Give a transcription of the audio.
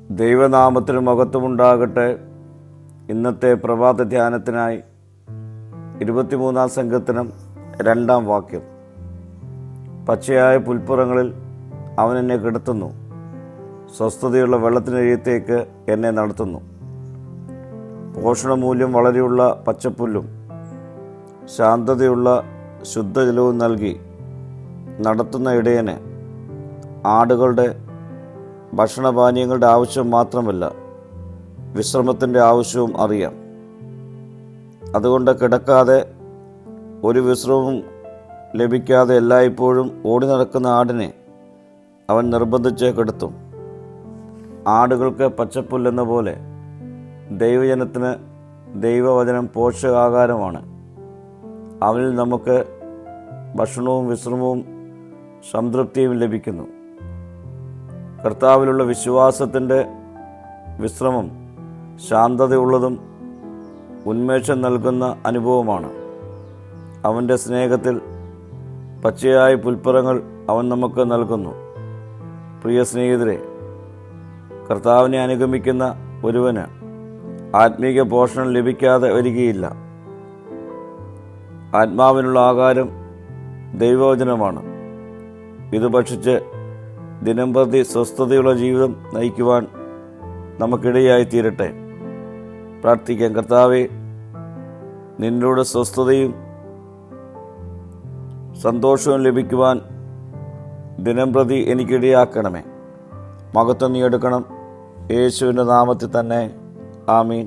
ദൈവനാമത്തിന് മഹത്വമുണ്ടാകട്ടെ. ഇന്നത്തെ പ്രഭാത ധ്യാനത്തിനായി 23-ാം സങ്കീർത്തനം 2-ാം വാക്യം. പച്ചയായ പുൽപ്പുറങ്ങളിൽ അവൻ എന്നെ കിടത്തുന്നു, സ്വസ്ഥതയുള്ള വെള്ളത്തിനരികത്തേക്ക് എന്നെ നടത്തുന്നു. പോഷണമൂല്യം വളരെയുള്ള പച്ചപ്പുല്ലും ശാന്തതയുള്ള ശുദ്ധജലവും നൽകി നടത്തുന്ന ഇടയന് ആടുകളുടെ ഭക്ഷണപാനീയങ്ങളുടെ ആവശ്യം മാത്രമല്ല, വിശ്രമത്തിൻ്റെ ആവശ്യവും അറിയാം. അതുകൊണ്ട് കിടക്കാതെ, ഒരു വിശ്രമവും ലഭിക്കാതെ എല്ലായ്പ്പോഴും ഓടി നടക്കുന്ന ആടിനെ അവൻ നിർബന്ധിച്ച് കിടത്തും. ആടുകൾക്ക് പച്ചപ്പുല്ലെന്ന പോലെ ദൈവജനത്തിന് ദൈവവചനം പോഷകാഹാരമാണ്. അവനിൽ നമുക്ക് ഭക്ഷണവും വിശ്രമവും സംതൃപ്തിയും ലഭിക്കുന്നു. കർത്താവിലുള്ള വിശ്വാസത്തിൻ്റെ വിശ്രമം ശാന്തതയുള്ളതും ഉന്മേഷം നൽകുന്ന അനുഭവമാണ്. അവൻ്റെ സ്നേഹത്തിൽ പച്ചയായ പുൽപ്പുറങ്ങൾ അവൻ നമുക്ക് നൽകുന്നു. പ്രിയ സ്നേഹിതരെ, കർത്താവിനെ അനുഗമിക്കുന്ന ഒരുവന് ആത്മീക പോഷണം ലഭിക്കാതെ വരികയില്ല. ആത്മാവിനുള്ള ആഹാരം ദൈവവചനമാണ്. ഇത് ഭക്ഷിച്ച് ദിനംപ്രതി സ്വസ്ഥതയുള്ള ജീവിതം നയിക്കുവാൻ നമുക്കിടയായി തീരട്ടെ. പ്രാർത്ഥിക്കാം. കർത്താവേ, നിന്നോട് സ്വസ്ഥതയും സന്തോഷവും ലഭിക്കുവാൻ ദിനംപ്രതി എനിക്കിടയാക്കണമേ. മഹത്വം നീ എടുക്കണം. യേശുവിൻ്റെ നാമത്തിൽ തന്നെ. ആമീൻ.